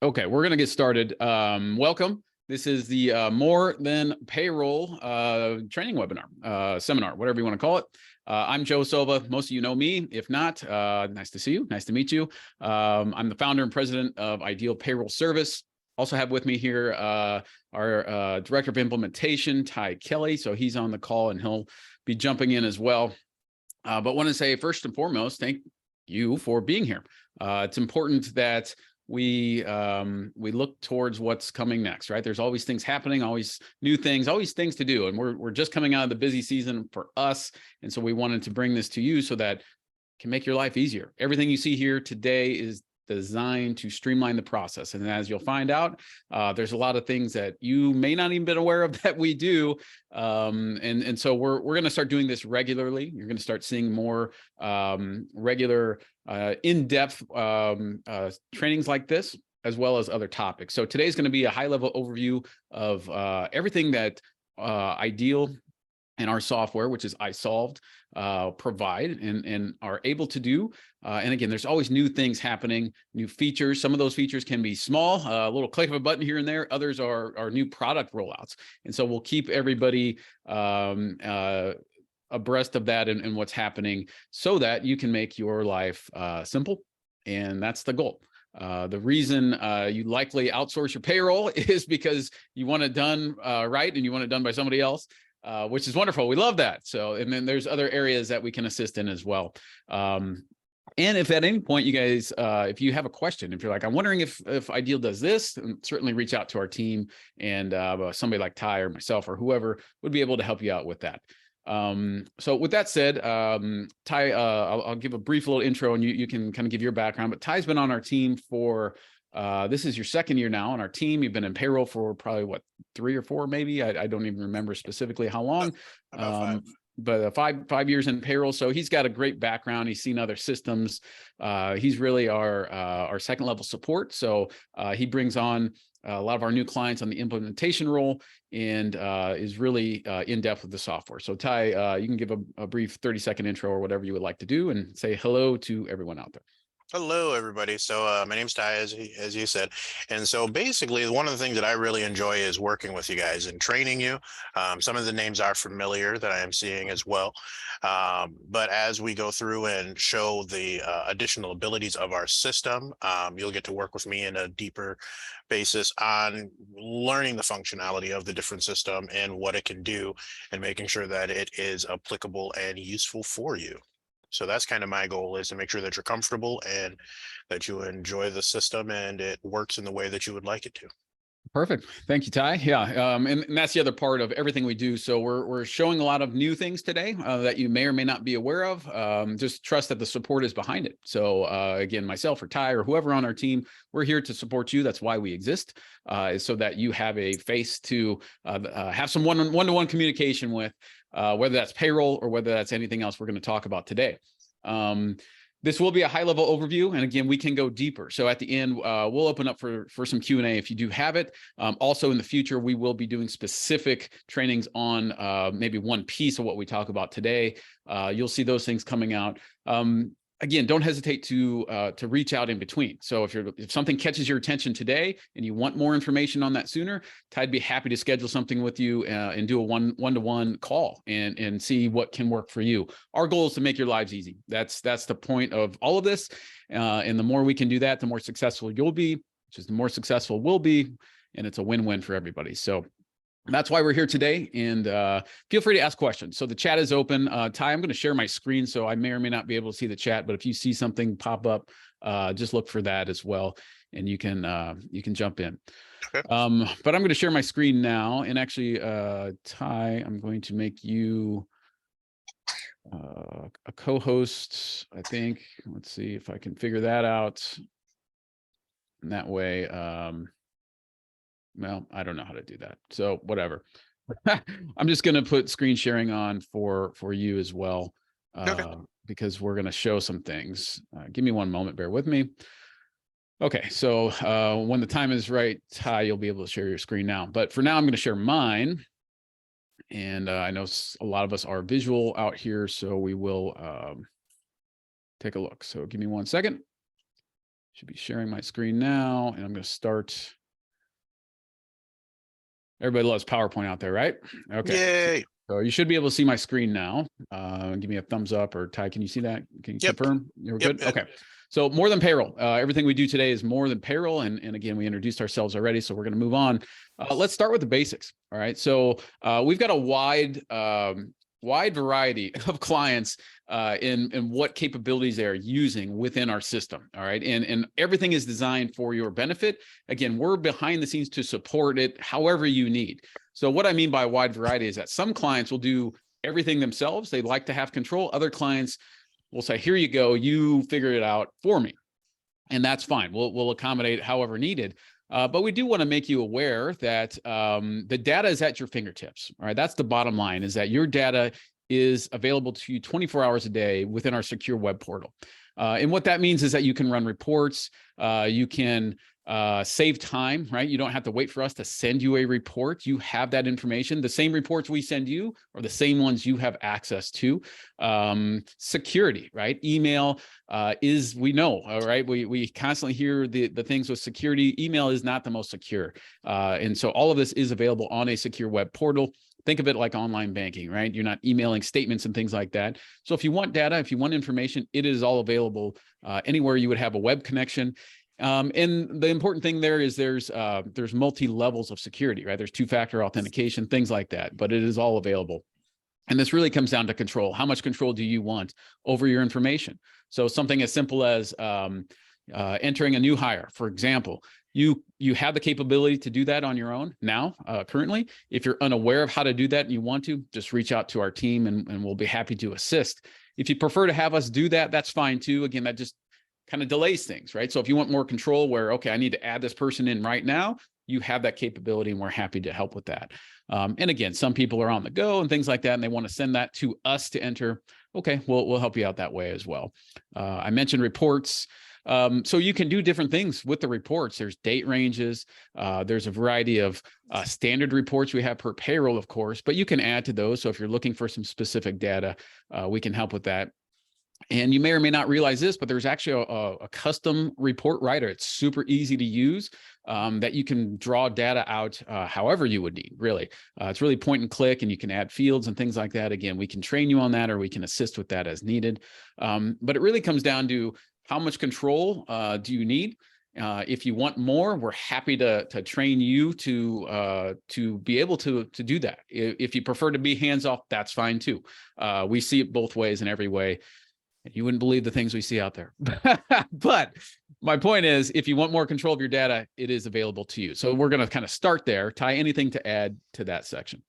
Okay, we're going to get started. Welcome. This is the More Than Payroll training webinar, seminar, whatever you want to call it. I'm Joe Silva. Most of you know me. If not, nice to see you. Nice to meet you. I'm the founder and president of IDEAL Payroll Service. Also have with me here our director of implementation, Ty Kelly. So he's on the call and he'll be jumping in as well. But want to say first and foremost, thank you for being here. It's important that we look towards what's coming next, right? There's always things happening, always new things, always things to do. And we're just coming out of the busy season for us. And so we wanted to bring this to you so that it can make your life easier. Everything you see here today is designed to streamline the process. And as you'll find out, there's a lot of things that you may not even been aware of that we do. And so we're going to start doing this regularly. You're going to start seeing more regular in-depth trainings like this, as well as other topics. So today's going to be a high-level overview of everything that IDEAL and our software, which is iSolved, provide and are able to do. And again, there's always new things happening, new features. Some of those features can be small, a little click of a button here and there. Others are new product rollouts. And so we'll keep everybody abreast of that and what's happening so that you can make your life simple. And that's the goal. The reason you likely outsource your payroll is because you want it done right and you want it done by somebody else. Which is wonderful. We love that. So, and then there's other areas that we can assist in as well. And if at any point you guys, if you have a question, if you're like, I'm wondering if IDEAL does this, certainly reach out to our team and somebody like Ty or myself or whoever would be able to help you out with that. So with that said, Ty, I'll give a brief little intro and you can kind of give your background, but Ty's been on our team for this is your second year now on our team. You've been in payroll for probably what, 3 or 4, maybe. I don't even remember specifically how long. About 5. But 5 years in payroll. So he's got a great background. He's seen other systems. He's really our second level support. So he brings on a lot of our new clients on the implementation role and is really in depth with the software. So Ty, you can give a brief 30-second intro or whatever you would like to do and say hello to everyone out there. Hello, everybody. So my name's Ty, as you said. And so basically, one of the things that I really enjoy is working with you guys and training you. Some of the names are familiar that I am seeing as well. But as we go through and show the additional abilities of our system, you'll get to work with me in a deeper basis on learning the functionality of the different system and what it can do and making sure that it is applicable and useful for you. So that's kind of my goal, is to make sure that you're comfortable and that you enjoy the system and it works in the way that you would like it to. Perfect. Thank you, Ty. Yeah. And that's the other part of everything we do. So we're showing a lot of new things today that you may or may not be aware of. Just trust that the support is behind it. So again, myself or Ty or whoever on our team, we're here to support you. That's why we exist, is so that you have a face to have some one-to-one communication with, whether that's payroll or whether that's anything else we're going to talk about today. This will be a high-level overview, and again, we can go deeper. So at the end, we'll open up for some Q&A if you do have it. Also, in the future, we will be doing specific trainings on maybe one piece of what we talk about today. You'll see those things coming out. Again, don't hesitate to reach out in between. So if something catches your attention today and you want more information on that sooner, Ty'd be happy to schedule something with you and do a one-to-one call and see what can work for you. Our goal is to make your lives easy. That's the point of all of this. And the more we can do that, the more successful you'll be, which is the more successful we'll be. And it's a win-win for everybody. So that's why we're here today, and feel free to ask questions. So the chat is open. Ty, I'm going to share my screen, so I may or may not be able to see the chat, but if you see something pop up, just look for that as well, and you can jump in. Okay. But I'm going to share my screen now, and actually, Ty, I'm going to make you a co-host, I think. Let's see if I can figure that out. And that way, well, I don't know how to do that. So whatever. I'm just going to put screen sharing on for you as well, because we're going to show some things. Give me one moment. Bear with me. Okay. So when the time is right, Ty, you'll be able to share your screen now. But for now, I'm going to share mine. And I know a lot of us are visual out here, so we will take a look. So give me 1 second. Should be sharing my screen now, and I'm going to start. Everybody loves PowerPoint out there, right? Okay. Yay. So you should be able to see my screen now. Give me a thumbs up, or Ty, can you see that? Can you Yep. confirm you're Yep. good? Okay. So more than payroll. Everything we do today is more than payroll. And again, we introduced ourselves already, so we're going to move on. Let's start with the basics. All right. So we've got a wide variety of clients in what capabilities they are using within our system. All right. And everything is designed for your benefit. Again, we're behind the scenes to support it however you need. So what I mean by wide variety is that some clients will do everything themselves. They like to have control. Other clients will say, here you go, you figure it out for me. And that's fine. We'll accommodate however needed. But we do want to make you aware that the data is at your fingertips. All right. That's the bottom line, is that your data is available to you 24 hours a day within our secure web portal. And what that means is that you can run reports, you can save time, right? You don't have to wait for us to send you a report. You have that information. The same reports we send you are the same ones you have access to. Security, right? Email is, we know, all right? We constantly hear the things with security. Email is not the most secure. And so all of this is available on a secure web portal. Think of it like online banking, right? You're not emailing statements and things like that. So if you want data, if you want information, it is all available anywhere you would have a web connection. And the important thing there is there's multi levels of security, right? There's two-factor authentication, things like that, but it is all available. And this really comes down to control. How much control do you want over your information? So something as simple as entering a new hire, for example. You have the capability to do that on your own now, currently. If you're unaware of how to do that and you want to, just reach out to our team and we'll be happy to assist. If you prefer to have us do that, that's fine too. Again, that just kind of delays things, right? So if you want more control where, okay, I need to add this person in right now, you have that capability and we're happy to help with that. And again, some people are on the go and things like that, and they want to send that to us to enter. Okay, we'll help you out that way as well. I mentioned reports. So you can do different things with the reports. There's date ranges. There's a variety of standard reports we have per payroll, of course, but you can add to those. So if you're looking for some specific data, we can help with that. And you may or may not realize this, but there's actually a custom report writer. It's super easy to use, that you can draw data out however you would need, really. It's really point and click, and you can add fields and things like that. Again, we can train you on that, or we can assist with that as needed. But it really comes down to how much control do you need? If you want more, we're happy to train you to be able to do that. If you prefer to be hands off, that's fine too. We see it both ways and every way. You wouldn't believe the things we see out there. But my point is, if you want more control of your data, it is available to you. So we're going to kind of start there. Ty, anything to add to that section?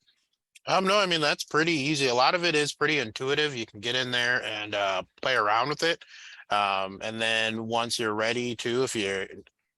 No, I mean, that's pretty easy. A lot of it is pretty intuitive. You can get in there and play around with it. And then once you're ready to, if you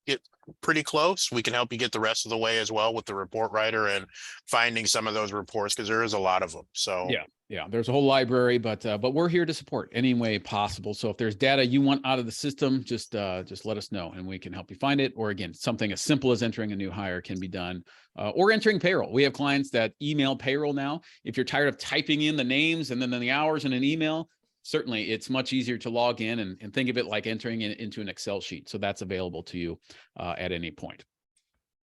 get pretty close, we can help you get the rest of the way as well with the report writer and finding some of those reports, because there is a lot of them. So yeah, there's a whole library, but we're here to support any way possible. So if there's data you want out of the system, just let us know and we can help you find it. Or again, something as simple as entering a new hire can be done, or entering payroll. We have clients that email payroll now. If you're tired of typing in the names and then the hours in an email, certainly it's much easier to log in and think of it like entering it into an Excel sheet. So that's available to you at any point.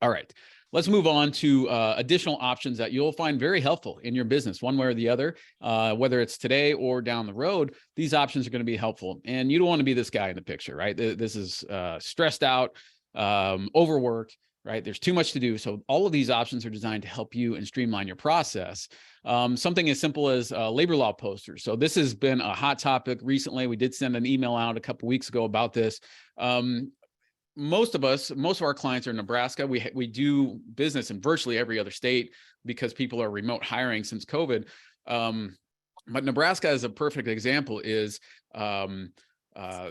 All right. Let's move on to additional options that you'll find very helpful in your business, one way or the other, whether it's today or down the road. These options are going to be helpful. And you don't want to be this guy in the picture, right? This is stressed out, overworked, right? There's too much to do. So all of these options are designed to help you and streamline your process. Something as simple as labor law posters. So this has been a hot topic recently. We did send an email out a couple of weeks ago about this. Most of our clients are in Nebraska. We do business in virtually every other state because people are remote hiring since COVID. But Nebraska is a perfect example. Is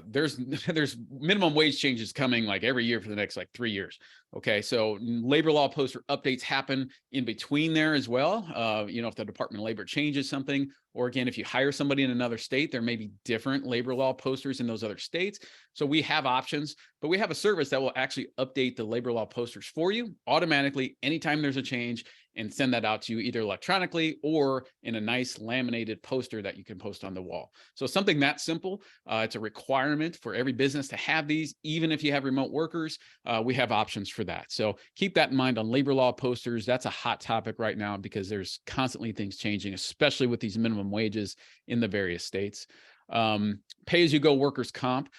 there's minimum wage changes coming like every year for the next like 3 years. Okay, so labor law poster updates happen in between there as well. If the Department of Labor changes something, or again, if you hire somebody in another state, there may be different labor law posters in those other states. So we have options, but we have a service that will actually update the labor law posters for you automatically anytime there's a change. and send that out to you either electronically or in a nice laminated poster that you can post on the wall. So something that simple. It's a requirement for every business to have these, even if you have remote workers. We have options for that. So keep that in mind on labor law posters. That's a hot topic right now because there's constantly things changing, especially with these minimum wages in the various states. Pay-as-you-go workers' comp.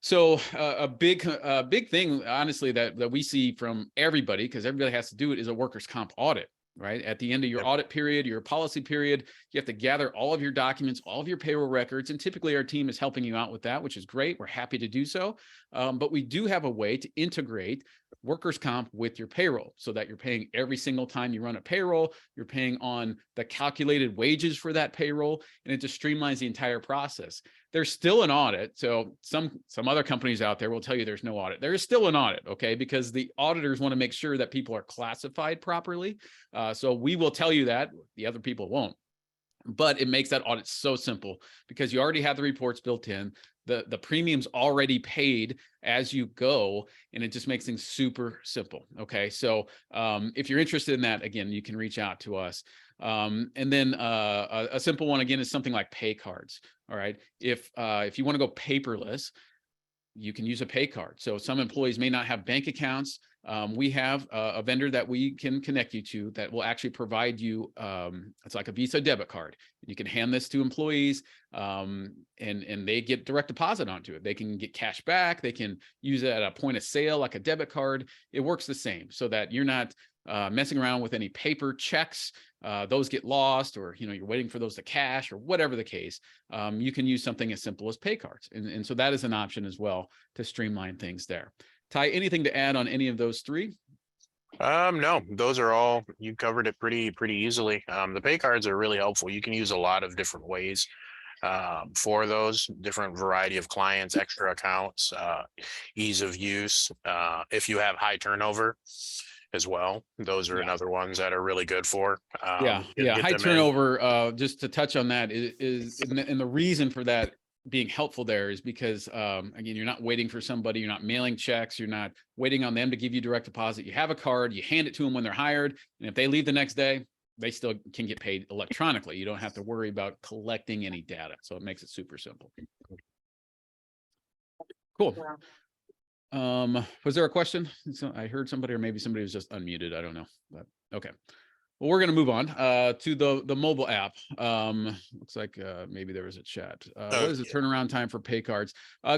So a big thing, honestly, that we see from everybody, because everybody has to do it, is a workers' comp audit, right? At the end of your audit period, your policy period, you have to gather all of your documents, all of your payroll records, and typically our team is helping you out with that, which is great. We're happy to do so. But we do have a way to integrate workers' comp with your payroll so that you're paying every single time you run a payroll, you're paying on the calculated wages for that payroll, and it just streamlines the entire process. There's still an audit. So some other companies out there will tell you there's no audit. There is still an audit, okay? Because the auditors want to make sure that people are classified properly. So we will tell you that, the other people won't. But it makes that audit so simple because you already have the reports built in. The premium's already paid as you go, and it just makes things super simple. Okay, so if you're interested in that, again, you can reach out to us. And then a simple one again is something like pay cards. All right, if you want to go paperless, you can use a pay card. So some employees may not have bank accounts. We have a vendor that we can connect you to that will actually provide you, it's like a Visa debit card. You can hand this to employees and they get direct deposit onto it. They can get cash back. They can use it at a point of sale, like a debit card. It works the same so that you're not messing around with any paper checks. Those get lost, or you're waiting for those to cash, or whatever the case. You can use something as simple as pay cards, and so that is an option as well to streamline things there. Ty, anything to add on any of those three? No, those are all, you covered it pretty easily. The pay cards are really helpful. You can use a lot of different ways for those different variety of clients, extra accounts, ease of use. If you have high turnover as well, those are another ones that are really good for. High turnover. Just to touch on that is and the reason for that being helpful there is because again, you're not waiting for somebody, you're not mailing checks, you're not waiting on them to give you direct deposit. You have a card, you hand it to them when they're hired, and if they leave the next day, they still can get paid electronically. You don't have to worry about collecting any data, so it makes it super simple. Cool. Was there a question? So I heard somebody, or maybe somebody was just unmuted. I don't know, but okay. Well, we're going to move on to the mobile app. Looks like maybe there was a chat. What is the turnaround time for pay cards?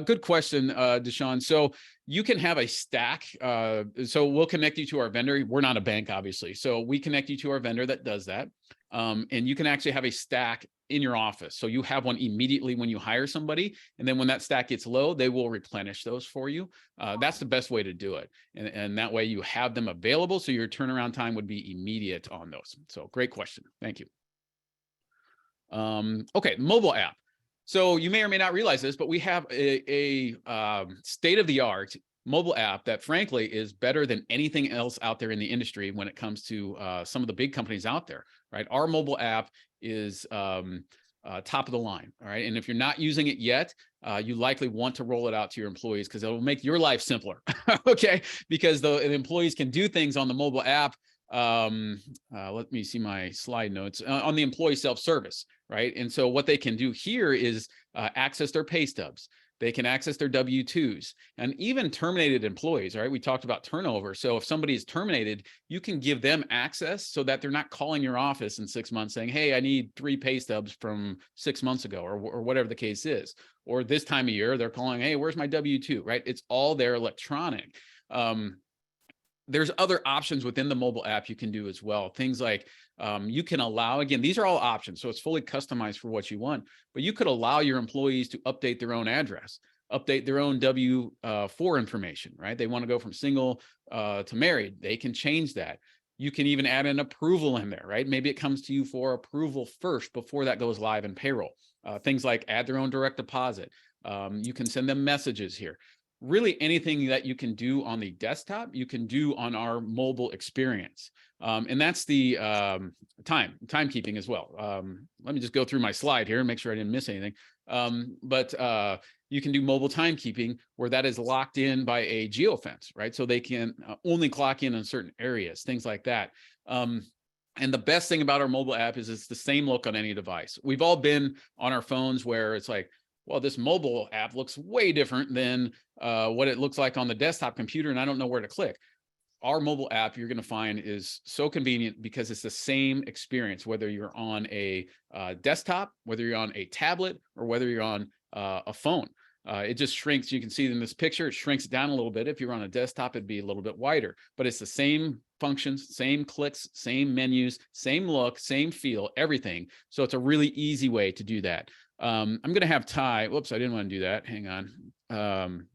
Good question, Deshaun. So you can have a stack. So we'll connect you to our vendor. We're not a bank, obviously. So we connect you to our vendor that does that. And you can actually have a stack in your office. So you have one immediately when you hire somebody. And then when that stack gets low, they will replenish those for you. That's the best way to do it. And that way you have them available. So your turnaround time would be immediate on those. So great question. Thank you. Okay, mobile app. So you may or may not realize this, but we have a state-of-the-art mobile app that frankly is better than anything else out there in the industry when it comes to some of the big companies out there, right? Our mobile app is top of the line, all right? And if you're not using it yet, you likely want to roll it out to your employees because it will make your life simpler, okay? Because the employees can do things on the mobile app. Let me see my slide notes on the employee self-service, right? And so what they can do here is access their pay stubs. They can access their W-2s, and even terminated employees, right? We talked about turnover. So if somebody is terminated, you can give them access so that they're not calling your office in 6 months saying, hey, I need 3 pay stubs from 6 months ago, or whatever the case is. Or this time of year, they're calling, hey, where's my W-2, right? It's all there electronic. There's other options within the mobile app you can do as well. Things like you can allow, again, these are all options, so it's fully customized for what you want, but you could allow your employees to update their own address, update their own W-4 information, right? They want to go from single to married. They can change that. You can even add an approval in there, right? Maybe it comes to you for approval first before that goes live in payroll. Things like add their own direct deposit. You can send them messages here. Really anything that you can do on the desktop, you can do on our mobile experience. And that's the timekeeping as well. Let me just go through my slide here and make sure I didn't miss anything. But you can do mobile timekeeping where that is locked in by a geofence, right? So they can only clock in certain areas, things like that. And the best thing about our mobile app is it's the same look on any device. We've all been on our phones where it's like, well, this mobile app looks way different than what it looks like on the desktop computer, and I don't know where to click. Our mobile app, you're going to find, is so convenient because it's the same experience, whether you're on a desktop, whether you're on a tablet, or whether you're on a phone. It just shrinks. You can see in this picture, it shrinks down a little bit. If you're on a desktop, it'd be a little bit wider, but it's the same functions, same clicks, same menus, same look, same feel, everything. So it's a really easy way to do that. I'm going to have Ty, whoops, I didn't want to do that. Hang on. I'm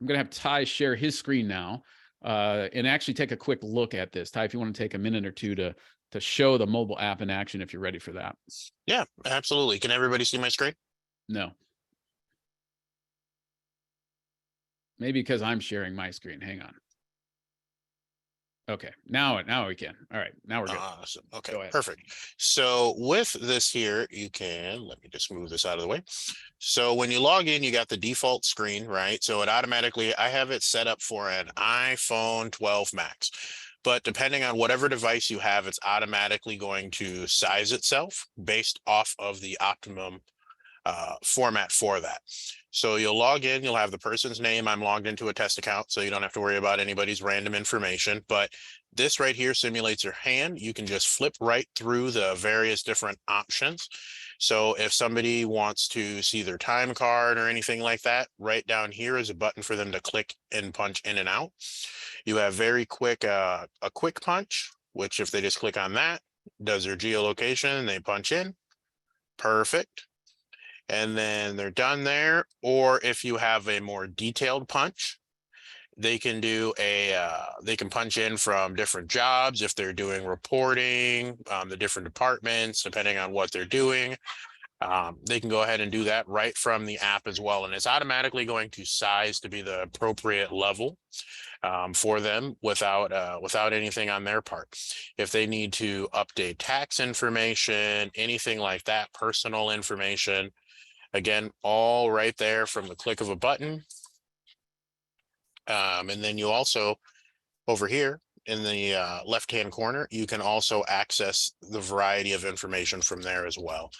going to have Ty share his screen now and actually take a quick look at this. Ty, if you want to take a minute or two to show the mobile app in action, if you're ready for that. Yeah, absolutely. Can everybody see my screen? No. Maybe because I'm sharing my screen. Hang on. Okay, now we can. All right, now we're good. Awesome. Okay, perfect. So with this here, you can, let me just move this out of the way. So when you log in, you got the default screen, right? So it automatically, I have it set up for an iPhone 12 Max, but depending on whatever device you have, it's automatically going to size itself based off of the optimum format for that. So you'll log in, you'll have the person's name. I'm logged into a test account, so you don't have to worry about anybody's random information. But this right here simulates your hand. You can just flip right through the various different options. So if somebody wants to see their time card or anything like that, right down here is a button for them to click and punch in and out. You have very quick, a quick punch, which if they just click on that, does their geolocation and they punch in. Perfect. And then they're done there. Or if you have a more detailed punch, they can do they can punch in from different jobs if they're doing reporting, the different departments, depending on what they're doing. They can go ahead and do that right from the app as well. And it's automatically going to size to be the appropriate level for them without anything on their part. If they need to update tax information, anything like that, personal information, again, all right there from the click of a button. And then you also, over here in the left-hand corner, you can also access the variety of information from there as well.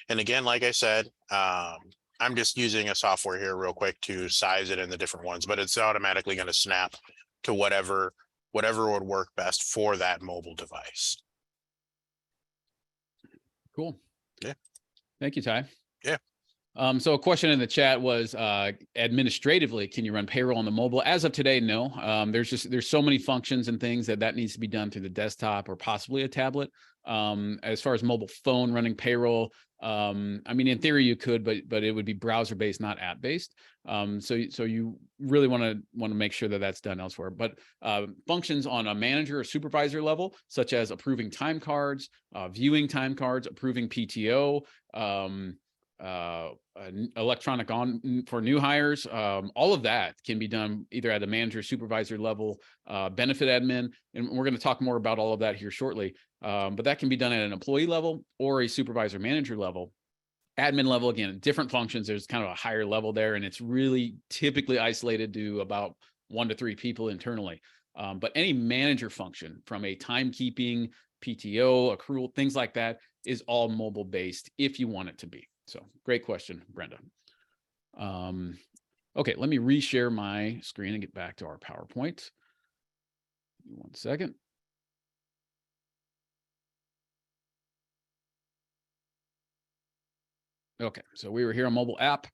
And again, like I said, I'm just using a software here real quick to size it in the different ones, but it's automatically going to snap to whatever would work best for that mobile device. Cool. Yeah. Thank you, Ty. Yeah. So a question in the chat was, administratively, can you run payroll on the mobile? As of today, no. There's so many functions and things that needs to be done through the desktop or possibly a tablet. As far as mobile phone running payroll, I mean, in theory you could, but it would be browser based, not app based. So you really want to make sure that that's done elsewhere. But functions on a manager or supervisor level, such as approving time cards, viewing time cards, approving PTO, electronic on for new hires, all of that can be done either at a manager supervisor level, benefit admin, and we're going to talk more about all of that here shortly, but that can be done at an employee level or a supervisor manager level. Admin level, again, different functions, there's kind of a higher level there, and it's really typically isolated to about 1 to 3 people internally. But any manager function, from a timekeeping, PTO, accrual, things like that, is all mobile based if you want it to be. So great question, Brenda. Okay, let me reshare my screen and get back to our PowerPoint. 1 second. Okay, so we were here on mobile app.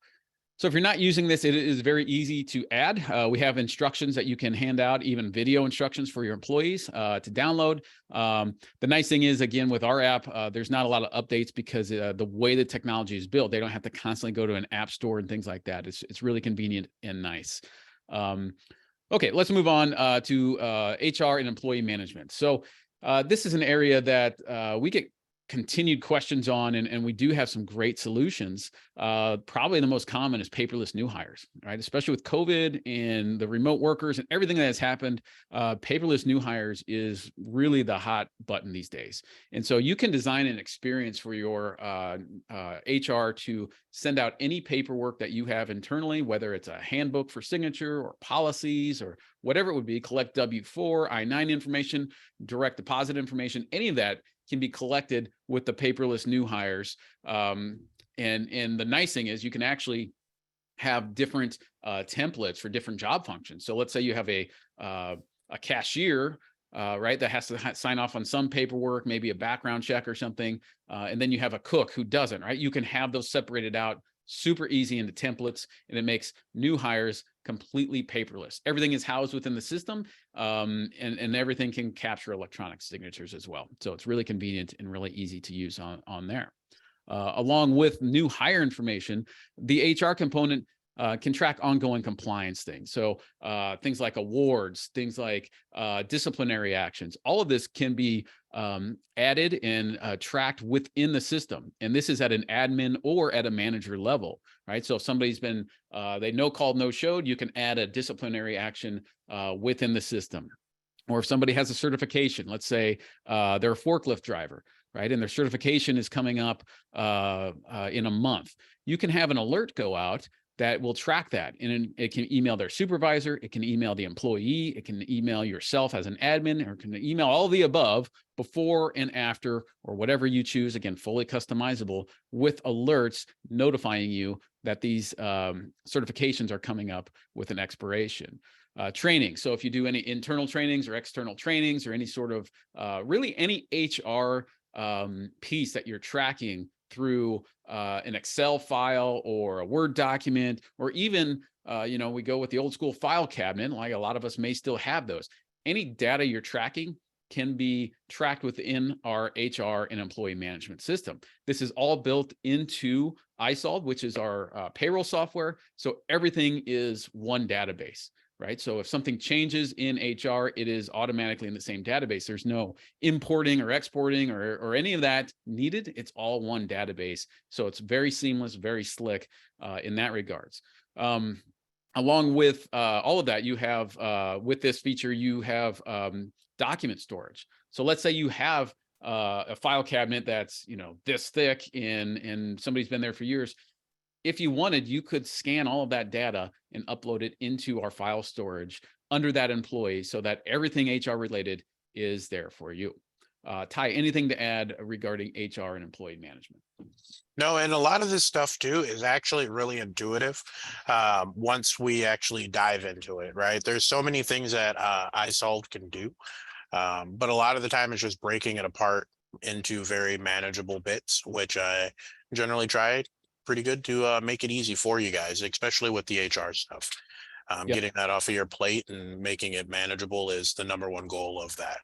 So if you're not using this, it is very easy to add. We have instructions that you can hand out, even video instructions for your employees to download. The nice thing is, again, with our app, there's not a lot of updates because the way the technology is built, they don't have to constantly go to an app store and things like that. It's really convenient and nice. Okay, let's move on to HR and employee management. So this is an area that we get continued questions on, and we do have some great solutions. Probably the most common is paperless new hires, right? Especially with COVID and the remote workers and everything that has happened, paperless new hires is really the hot button these days. And so you can design an experience for your HR to send out any paperwork that you have internally, whether it's a handbook for signature or policies or whatever it would be, collect W-4, I-9 information, direct deposit information, any of that can be collected with the paperless new hires. And the nice thing is you can actually have different templates for different job functions. So let's say you have a cashier, right, that has to sign off on some paperwork, maybe a background check or something. And then you have a cook who doesn't, right? You can have those separated out super easy into templates, and it makes new hires completely paperless. Everything is housed within the system, and everything can capture electronic signatures as well. So it's really convenient and really easy to use on there. Along with new hire information, the HR component can track ongoing compliance things. So things like awards, things like disciplinary actions, all of this can be added and tracked within the system. And this is at an admin or at a manager level, right? So if somebody's been, they no called, no showed, you can add a disciplinary action within the system. Or if somebody has a certification, let's say they're a forklift driver, right? And their certification is coming up in a month. You can have an alert go out that will track that. And it can email their supervisor, it can email the employee, it can email yourself as an admin, or it can email all the above before and after, or whatever you choose, again, fully customizable, with alerts notifying you that these certifications are coming up with an expiration. Training. So if you do any internal trainings or external trainings or any sort of really any HR piece that you're tracking through an Excel file or a Word document, or even, we go with the old school file cabinet, like a lot of us may still have those. Any data you're tracking can be tracked within our HR and employee management system. This is all built into iSolved, which is our payroll software. So everything is one database. Right. So if something changes in HR, it is automatically in the same database. There's no importing or exporting or any of that needed. It's all one database. So it's very seamless, very slick in that regards. Along with all of that, you have with this feature, you have document storage. So let's say you have a file cabinet that's, this thick and somebody's been there for years. If you wanted, you could scan all of that data and upload it into our file storage under that employee so that everything HR related is there for you. Ty, anything to add regarding HR and employee management? No, and a lot of this stuff too is actually really intuitive once we actually dive into it, right? There's so many things that iSolved can do, but a lot of the time it's just breaking it apart into very manageable bits, which I generally try pretty good to make it easy for you guys, especially with the HR stuff. Yep. Getting that off of your plate and making it manageable is the number one goal of that.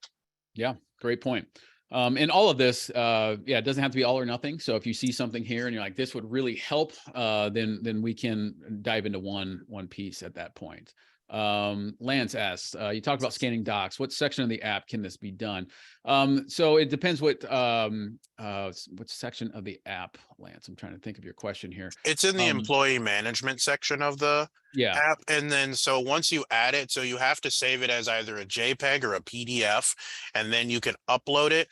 Yeah, great point. And all of this, it doesn't have to be all or nothing. So if you see something here and you're like, this would really help, then we can dive into one piece at that point. Lance asks, you talked about scanning docs. What section of the app can this be done? So it depends what section of the app, Lance. I'm trying to think of your question here. It's in the employee management section of the app. And then so once you add it, so you have to save it as either a JPEG or a PDF, and then you can upload it.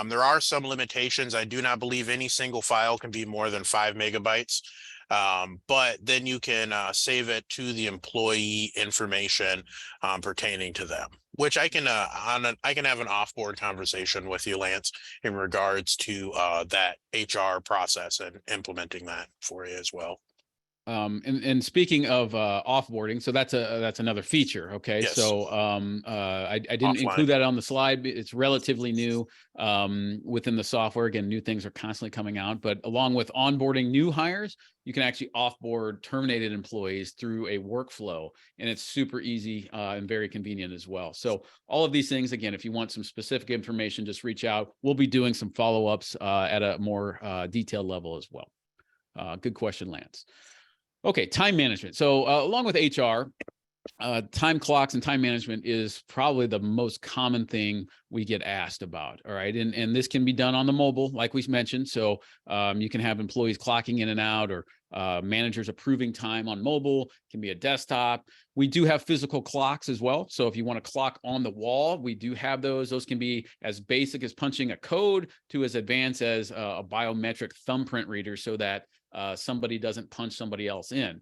There are some limitations. I do not believe any single file can be more than 5 megabytes. But then you can save it to the employee information pertaining to them, which I can I can have an off-board conversation with you, Lance, in regards to that HR process and implementing that for you as well. And speaking of offboarding, so that's another feature. Okay. Yes. So I didn't include that on the slide. It's relatively new within the software. Again, new things are constantly coming out, but along with onboarding new hires, you can actually offboard terminated employees through a workflow, and it's super easy and very convenient as well. So all of these things, again, if you want some specific information, just reach out. We'll be doing some follow-ups at a more detailed level as well. Good question, Lance. Okay, time management. So along with HR, Time clocks and time management is probably the most common thing we get asked about. All right. And this can be done on the mobile, like we mentioned. So you can have employees clocking in and out, or managers approving time on mobile. It can be a desktop. We do have physical clocks as well. So if you want to clock on the wall, we do have those. Those can be as basic as punching a code to as advanced as a biometric thumbprint reader, so that somebody doesn't punch somebody else in.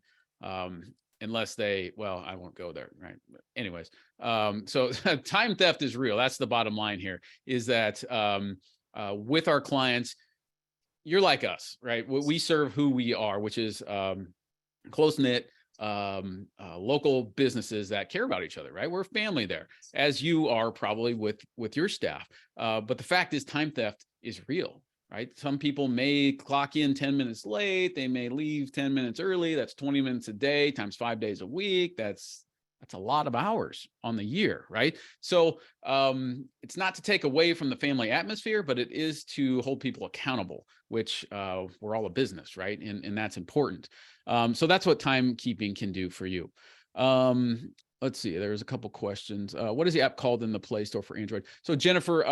Unless they, well, I won't go there, right? But anyways, so time theft is real. That's the bottom line here, is that with our clients, you're like us, right? We serve who we are, which is close-knit local businesses that care about each other, right? We're a family there, as you are probably with your staff. But the fact is, time theft is real. Right? Some people may clock in 10 minutes late. They may leave 10 minutes early. That's 20 minutes a day times 5 days a week. That's a lot of hours on the year, right? So it's not to take away from the family atmosphere, but it is to hold people accountable, which we're all a business, right? And that's important. So that's what timekeeping can do for you. Let's see. There's a couple questions. What is the app called in the Play Store for Android? So Jennifer,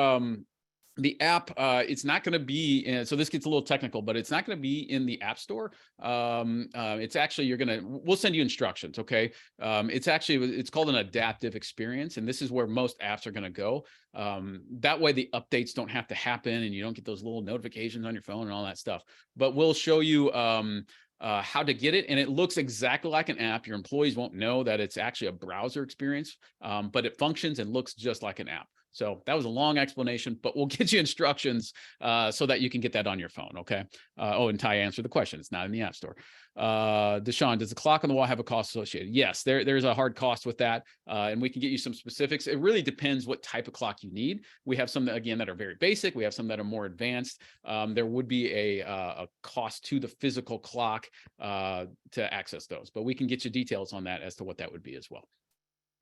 the app, it's not going to be, so this gets a little technical, but it's not going to be in the App Store. It's actually, we'll send you instructions. Okay. It's called an adaptive experience. And this is where most apps are going to go. That way the updates don't have to happen and you don't get those little notifications on your phone and all that stuff. But we'll show you, how to get it. And it looks exactly like an app. Your employees won't know that it's actually a browser experience, but it functions and looks just like an app. So that was a long explanation, but we'll get you instructions so that you can get that on your phone. Okay. And Ty answered the question. It's not in the App Store. Deshaun, does the clock on the wall have a cost associated? Yes, there's a hard cost with that. And we can get you some specifics. It really depends what type of clock you need. We have some that, again, that are very basic. We have some that are more advanced. There would be a cost to the physical clock to access those, but we can get you details on that as to what that would be as well.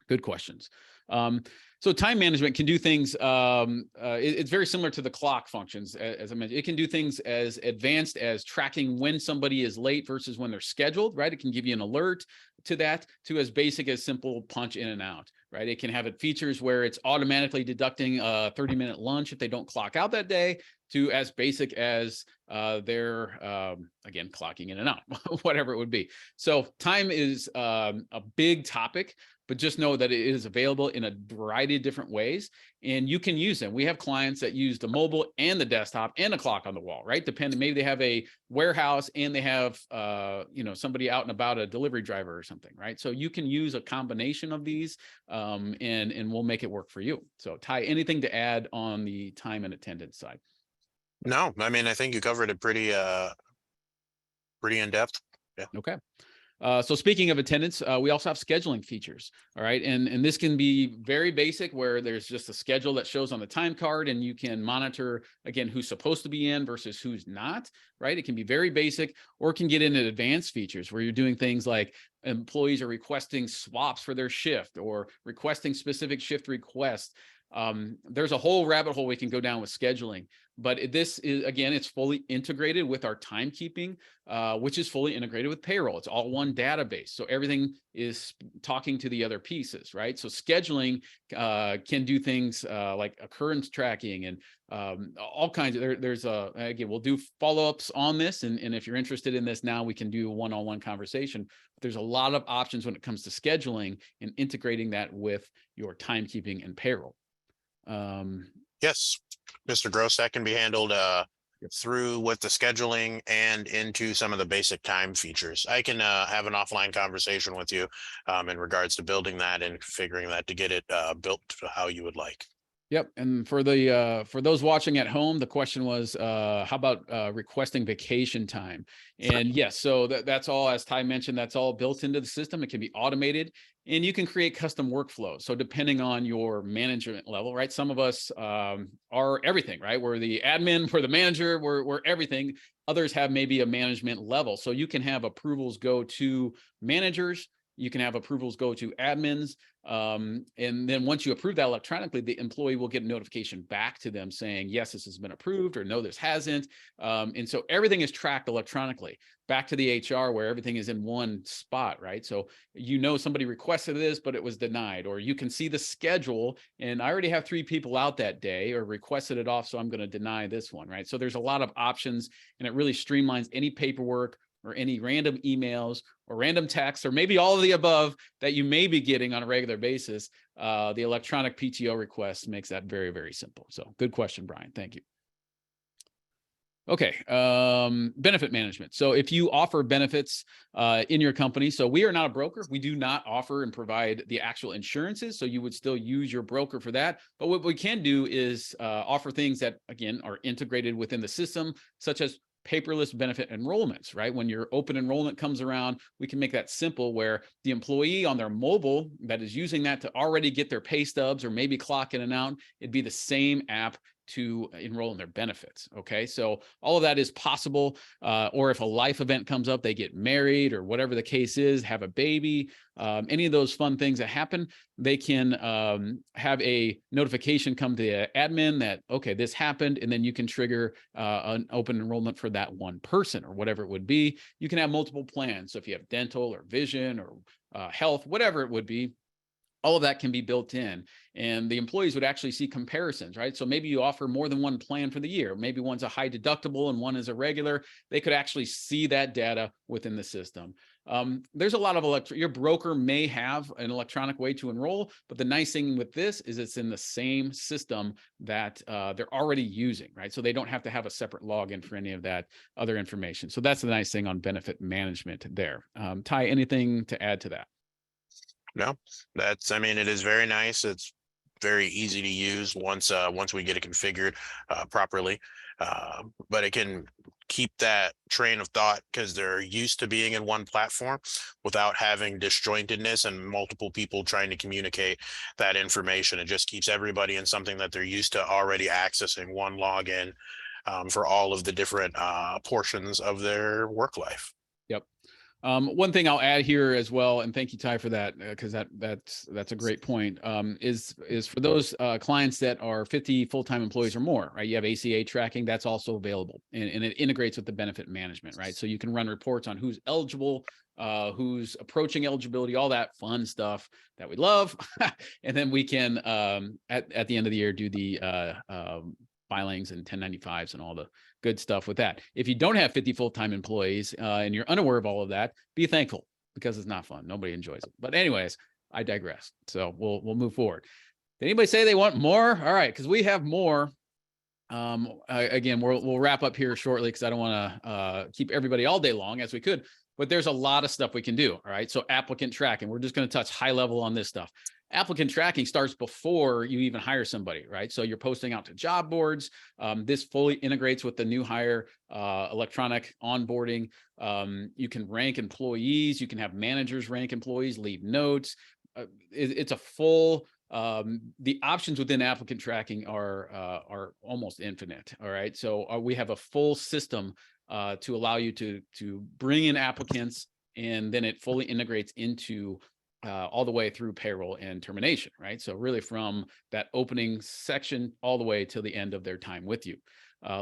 Good questions. So time management can do things, it's very similar to the clock functions, as I mentioned. It can do things as advanced as tracking when somebody is late versus when they're scheduled, right? It can give you an alert to that, to as basic as simple punch in and out, right? It can have features where it's automatically deducting a 30-minute lunch if they don't clock out that day, to as basic as they're, again, clocking in and out, whatever it would be. So time is a big topic, but just know that it is available in a variety of different ways, and you can use them. We have clients that use the mobile and the desktop and a clock on the wall, right? Depending, maybe they have a warehouse and they have, somebody out and about, a delivery driver or something, right? So you can use a combination of these, and we'll make it work for you. So Ty, anything to add on the time and attendance side? No, I mean, I think you covered it pretty in depth. Yeah. Okay. So speaking of attendance, we also have scheduling features. All right. And this can be very basic, where there's just a schedule that shows on the time card, and you can monitor, again, who's supposed to be in versus who's not, right? It can be very basic, or it can get into advanced features where you're doing things like employees are requesting swaps for their shift, or requesting specific shift requests. There's a whole rabbit hole we can go down with scheduling, but this is, again, it's fully integrated with our timekeeping, which is fully integrated with payroll. It's all one database. So everything is talking to the other pieces, right? So scheduling can do things like occurrence tracking and all kinds of, again, we'll do follow-ups on this. And if you're interested in this now, we can do a one-on-one conversation. But there's a lot of options when it comes to scheduling and integrating that with your timekeeping and payroll. Yes, Mr. Gross, that can be handled through with the scheduling and into some of the basic time features. I can have an offline conversation with you in regards to building that and configuring that to get it built to how you would like. Yep. And for those watching at home, the question was, how about requesting vacation time? And yes, so that's all, as Ty mentioned, that's all built into the system. It can be automated, and you can create custom workflows. So depending on your management level, right? Some of us are everything, right? We're the admin, we're the manager, we're everything. Others have maybe a management level. So you can have approvals go to managers, You can have approvals go to admins. And then once you approve that electronically, the employee will get a notification back to them saying, yes, this has been approved, or no, this hasn't. And so everything is tracked electronically back to the HR, where everything is in one spot, right? So somebody requested this, but it was denied, or you can see the schedule, and I already have 3 people out that day or requested it off, so I'm going to deny this one, right? So there's a lot of options, and it really streamlines any paperwork or any random emails or random texts, or maybe all of the above that you may be getting on a regular basis. The electronic PTO request makes that very, very simple. So good question, Brian. Thank you. Okay, benefit management. So if you offer benefits in your company, so we are not a broker. We do not offer and provide the actual insurances. So you would still use your broker for that. But what we can do is offer things that, again, are integrated within the system, such as paperless benefit enrollments, right? When your open enrollment comes around, we can make that simple, where the employee on their mobile that is using that to already get their pay stubs or maybe clock in and out, it'd be the same app to enroll in their benefits. Okay, so all of that is possible. Or if a life event comes up, they get married or whatever the case is, have a baby, any of those fun things that happen, they can have a notification come to the admin that, okay, this happened, and then you can trigger an open enrollment for that one person or whatever it would be. You can have multiple plans. So if you have dental or vision or health, whatever it would be, all of that can be built in, and the employees would actually see comparisons, right? So maybe you offer more than one plan for the year. Maybe one's a high deductible and one is a regular. They could actually see that data within the system. There's a lot of your broker may have an electronic way to enroll, but the nice thing with this is it's in the same system that they're already using, right? So they don't have to have a separate login for any of that other information. So that's the nice thing on benefit management there. Ty, anything to add to that? No, I mean, it is very nice. It's very easy to use once we get it configured properly. But it can keep that train of thought, because they're used to being in one platform without having disjointedness and multiple people trying to communicate that information. It just keeps everybody in something that they're used to already accessing, one login for all of the different portions of their work life. Yep. One thing I'll add here as well, and thank you, Ty, for that, because that's a great point, is for those clients that are 50 full-time employees or more, right? You have ACA tracking, that's also available, and it integrates with the benefit management, right? So you can run reports on who's eligible, who's approaching eligibility, all that fun stuff that we love. And then we can, at the end of the year, do the filings and 1095s and all the good stuff with that. If you don't have 50 full-time employees and you're unaware of all of that, be thankful, because it's not fun. Nobody enjoys it. But anyways, I digress. So we'll move forward. Did anybody say they want more? All right, because we have more. Again, we'll wrap up here shortly, because I don't want to keep everybody all day long, as we could. But there's a lot of stuff we can do. All right, so applicant tracking. We're just going to touch high level on this stuff. Applicant tracking starts before you even hire somebody, right? So you're posting out to job boards. This fully integrates with the new hire electronic onboarding. You can rank employees. You can have managers rank employees, leave notes. It's a full, the options within applicant tracking are almost infinite. All right. So we have a full system to allow you to bring in applicants, and then it fully integrates into all the way through payroll and termination, right? So really from that opening section all the way till the end of their time with you.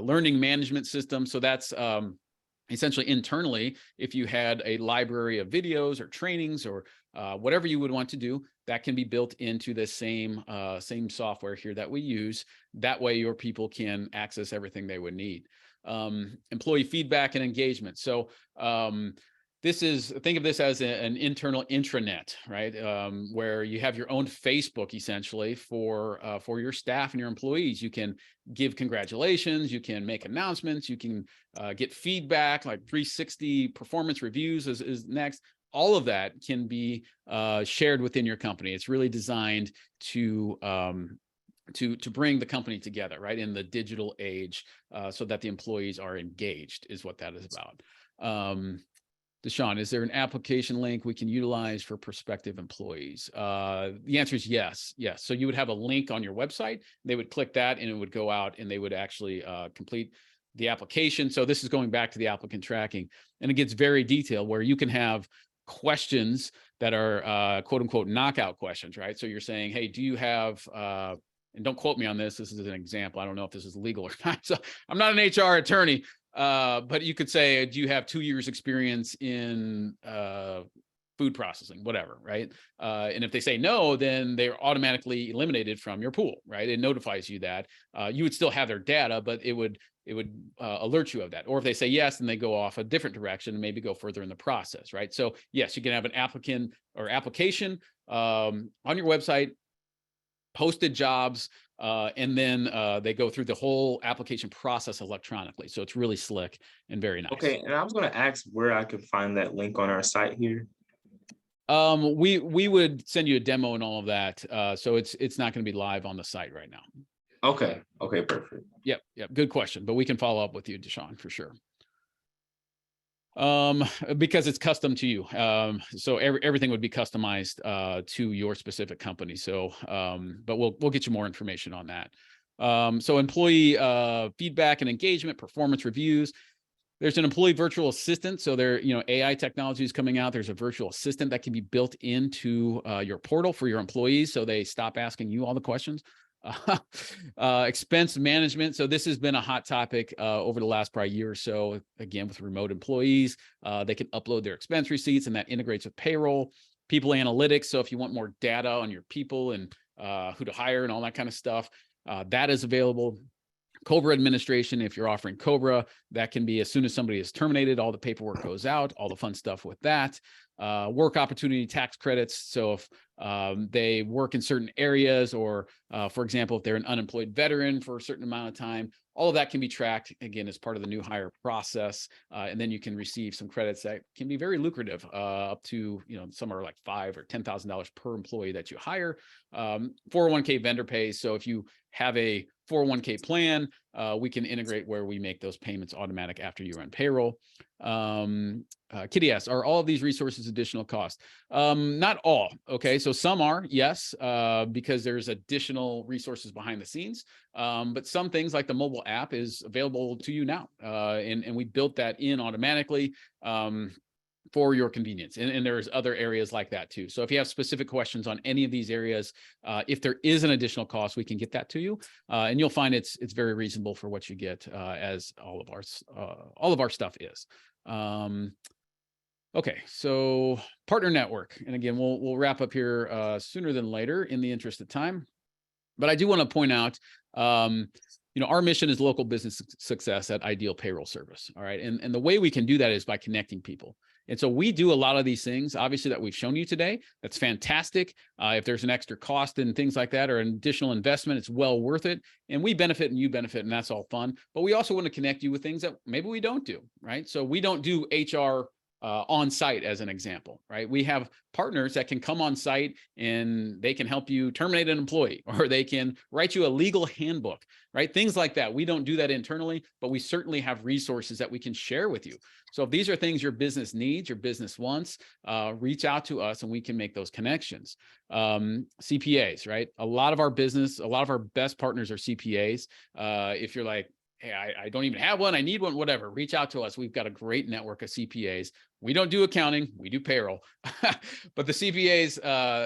Learning management system. So that's essentially internally, if you had a library of videos or trainings or whatever you would want to do, that can be built into the same software here that we use. That way your people can access everything they would need. Employee feedback and engagement. So think of this as an internal intranet, right? Where you have your own Facebook essentially for your staff and your employees. You can give congratulations, you can make announcements, you can get feedback, like 360 performance reviews is next. All of that can be shared within your company. It's really designed to bring the company together, right, in the digital age, so that the employees are engaged, is what that is about. Deshaun, is there an application link we can utilize for prospective employees? The answer is yes. Yes. So you would have a link on your website. They would click that and it would go out and they would actually complete the application. So this is going back to the applicant tracking, and it gets very detailed, where you can have questions that are quote unquote knockout questions, right? So you're saying, hey, do you have, and don't quote me on this, this is an example, I don't know if this is legal or not, so I'm not an HR attorney, but you could say, do you have 2 years experience in food processing, whatever, right? And if they say no, then they're automatically eliminated from your pool, right? It notifies you that. You would still have their data, but it would alert you of that. Or if they say yes, then they go off a different direction and maybe go further in the process, right? So yes, you can have an applicant or application on your website, posted jobs, and then they go through the whole application process electronically. So it's really slick and very nice. Okay, and I was going to ask where I could find that link on our site here. We would send you a demo and all of that. So it's not going to be live on the site right now. Okay, perfect. Yep. Good question, but we can follow up with you, Deshaun, for sure. Because it's custom to you. So everything would be customized to your specific company. So, but we'll get you more information on that. So employee feedback and engagement, performance reviews. There's an employee virtual assistant. So there, AI technology is coming out. There's a virtual assistant that can be built into your portal for your employees, so they stop asking you all the questions. Expense management. So this has been a hot topic over the last probably year or so. Again, with remote employees, they can upload their expense receipts, and that integrates with payroll. People analytics. So if you want more data on your people and who to hire and all that kind of stuff, that is available. Cobra administration, if you're offering Cobra, that can be as soon as somebody is terminated, all the paperwork goes out, all the fun stuff with that. Work opportunity tax credits. So if they work in certain areas, or for example, if they're an unemployed veteran for a certain amount of time, all of that can be tracked, again, as part of the new hire process. And then you can receive some credits that can be very lucrative, up to, some are like $5,000 or $10,000 per employee that you hire. 401k vendor pays. So if you have a 401k plan, we can integrate where we make those payments automatic after you run payroll. Kitty asks, are all of these resources additional cost? Not all. Okay. So some are, yes, because there's additional resources behind the scenes. But some things like the mobile app is available to you now. And we built that in automatically. For your convenience. And there's other areas like that too. So if you have specific questions on any of these areas, if there is an additional cost, we can get that to you. And you'll find it's very reasonable for what you get, as all of our stuff is. Okay, so partner network. And again, we'll wrap up here sooner than later in the interest of time. But I do want to point out, our mission is local business success at IDEAL Payroll Service. All right. And the way we can do that is by connecting people. And so we do a lot of these things, obviously, that we've shown you today. That's fantastic. If there's an extra cost and things like that, or an additional investment, it's well worth it. And we benefit and you benefit, and that's all fun. But we also want to connect you with things that maybe we don't do, right? So we don't do HR on site, as an example, right? We have partners that can come on site and they can help you terminate an employee, or they can write you a legal handbook, right? Things like that. We don't do that internally, but we certainly have resources that we can share with you. So if these are things your business needs, your business wants, reach out to us and we can make those connections. CPAs, right? A lot of our best partners are CPAs. If you're like, hey, I don't even have one, I need one, whatever, reach out to us. We've got a great network of CPAs. We don't do accounting, we do payroll. But the CPAs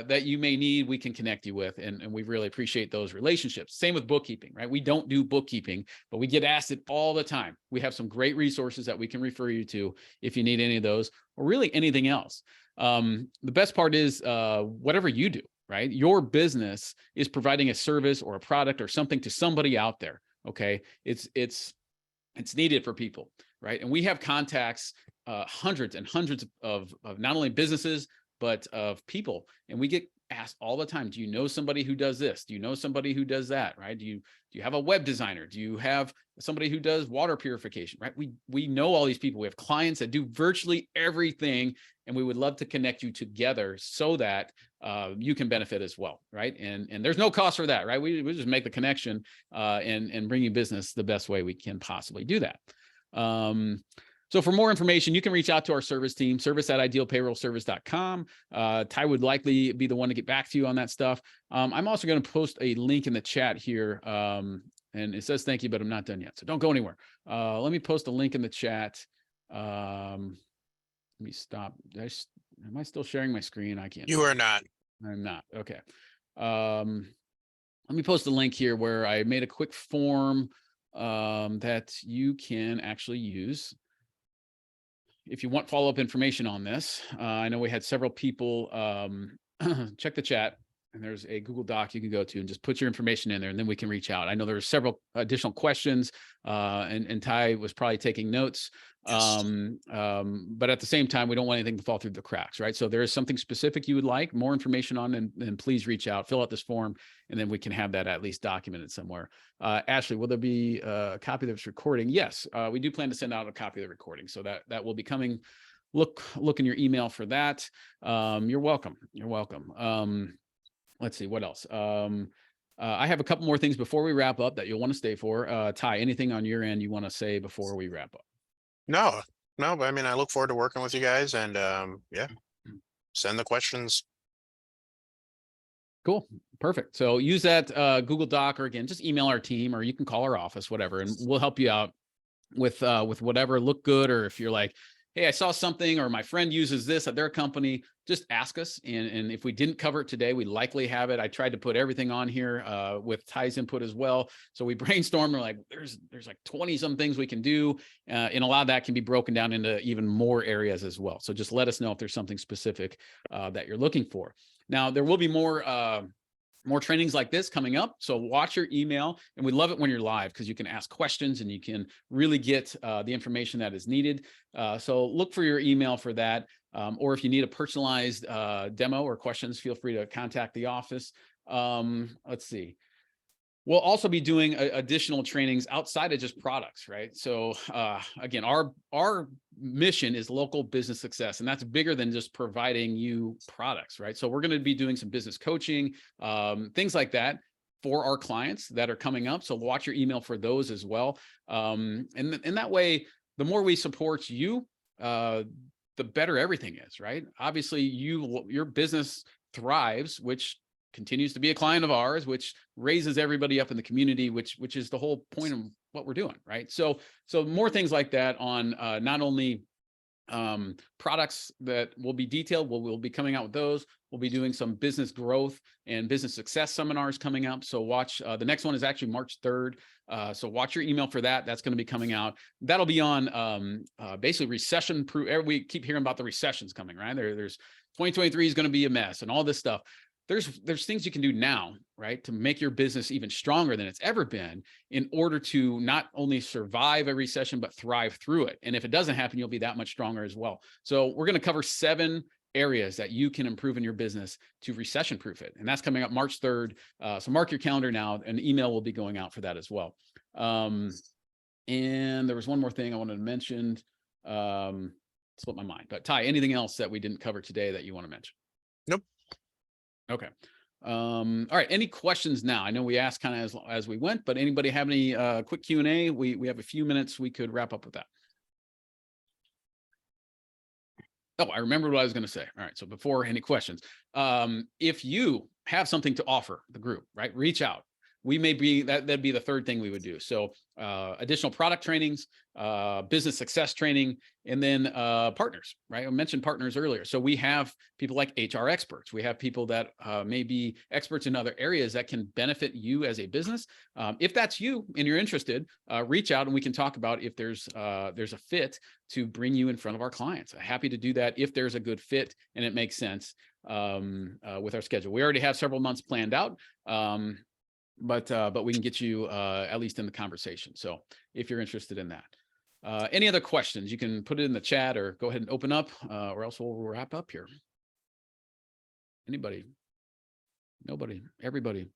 that you may need, we can connect you with, and we really appreciate those relationships. Same with bookkeeping, right? We don't do bookkeeping, but we get asked it all the time. We have some great resources that we can refer you to if you need any of those, or really anything else. The best part is whatever you do, right? Your business is providing a service or a product or something to somebody out there. Okay. It's needed for people, right? And we have contacts, hundreds and hundreds of not only businesses, but of people. And we get asked all the time, do you know somebody who does this? Do you know somebody who does that? Right? Do you have a web designer? Do you have somebody who does water purification? Right? We know all these people. We have clients that do virtually everything, and we would love to connect you together so that you can benefit as well, right? And there's no cost for that, right? We just make the connection and bring you business the best way we can possibly do that. So for more information, you can reach out to our service team, service@idealpayrollservice.com. Ty would likely be the one to get back to you on that stuff. I'm also going to post a link in the chat here. And it says thank you, but I'm not done yet. So don't go anywhere. Let me post a link in the chat. me stop. Am I still sharing my screen? I can't. You are not. I'm not. Okay. Let me post a link here where I made a quick form that you can actually use if you want follow-up information on this. I know we had several people check the chat, and there's a Google Doc you can go to and just put your information in there, and then we can reach out. I know there were several additional questions, and Ty was probably taking notes. Yes. But at the same time, we don't want anything to fall through the cracks, right? So there is something specific you would like more information on, and please reach out, fill out this form, and then we can have that at least documented somewhere. Ashley, will there be a copy of this recording? Yes, we do plan to send out a copy of the recording, so that will be coming. Look in your email for that. You're welcome. You're welcome. Let's see what else. I have a couple more things before we wrap up that you'll want to stay for. Ty, anything on your end you want to say before we wrap up? No, but I mean, I look forward to working with you guys, and yeah, send the questions. Cool. Perfect. So use that Google Doc, or again, just email our team, or you can call our office, whatever, and we'll help you out with whatever look good. Or if you're like, hey, I saw something, or my friend uses this at their company, just ask us. And if we didn't cover it today, we likely have it. I tried to put everything on here with Ty's input as well. So we brainstormed. We're like, there's like 20 some things we can do. And a lot of that can be broken down into even more areas as well. So just let us know if there's something specific that you're looking for. Now, there will be more trainings like this coming up. So watch your email, and we love it when you're live because you can ask questions and you can really get the information that is needed. So look for your email for that. Or if you need a personalized demo or questions, feel free to contact the office. Let's see. We'll also be doing additional trainings outside of just products, right? So again, our mission is local business success, and that's bigger than just providing you products, right? So we're going to be doing some business coaching, things like that for our clients that are coming up. So watch your email for those as well. And that way, the more we support you, the better everything is, right? Obviously, your business thrives, which continues to be a client of ours, which raises everybody up in the community, which is the whole point of what we're doing, right? So more things like that on not only products that will be detailed, we'll be coming out with those. We'll be doing some business growth and business success seminars coming up. So watch, the next one is actually March 3rd. So watch your email for that. That's going to be coming out. That'll be on basically recession proof. We keep hearing about the recessions coming, right? There's 2023 is going to be a mess and all this stuff. There's things you can do now, right, to make your business even stronger than it's ever been in order to not only survive a recession, but thrive through it. And if it doesn't happen, you'll be that much stronger as well. So we're going to cover 7 areas that you can improve in your business to recession proof it. And that's coming up March 3rd. So mark your calendar now, and email will be going out for that as well. And there was one more thing I wanted to mention. Slipped my mind, but Ty, anything else that we didn't cover today that you want to mention? Nope. Okay. All right. Any questions now? I know we asked kind of as we went, but anybody have any quick Q&A? We have a few minutes. We could wrap up with that. Oh, I remember what I was going to say. All right. So before any questions, if you have something to offer the group, right, reach out. We may be that'd be the third thing we would do. So additional product trainings, business success training, and then partners, right? I mentioned partners earlier. So we have people like HR experts. We have people that may be experts in other areas that can benefit you as a business. If that's you and you're interested, reach out and we can talk about if there's a fit to bring you in front of our clients. Happy to do that if there's a good fit and it makes sense with our schedule. We already have several months planned out. But we can get you at least in the conversation. So if you're interested in that, any other questions, you can put it in the chat or go ahead and open up, or else we'll wrap up here. Anybody? Nobody? Everybody?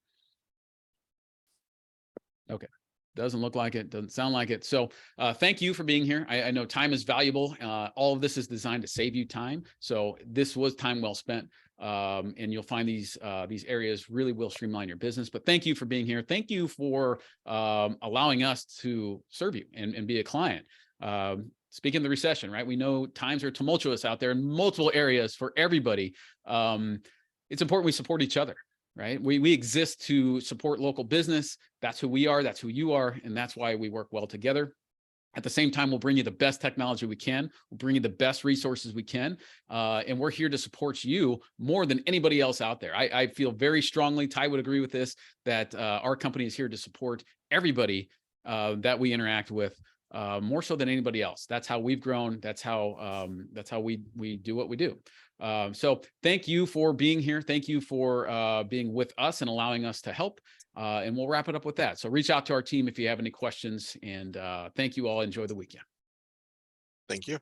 Okay. Doesn't look like it. Doesn't sound like it. So thank you for being here. I know time is valuable. All of this is designed to save you time. So this was time well spent. And you'll find these areas really will streamline your business. But thank you for being here. Thank you for allowing us to serve you and be a client. Speaking of the recession, right? We know times are tumultuous out there in multiple areas for everybody. It's important we support each other, right? We exist to support local business. That's who we are. That's who you are. And that's why we work well together. At the same time, we'll bring you the best technology we can. We'll bring you the best resources we can. And we're here to support you more than anybody else out there. I feel very strongly, Ty would agree with this, that our company is here to support everybody that we interact with, more so than anybody else. That's how we've grown. That's how we do what we do. So thank you for being here. Thank you for being with us and allowing us to help. And we'll wrap it up with that. So reach out to our team if you have any questions. And thank you all. Enjoy the weekend. Thank you.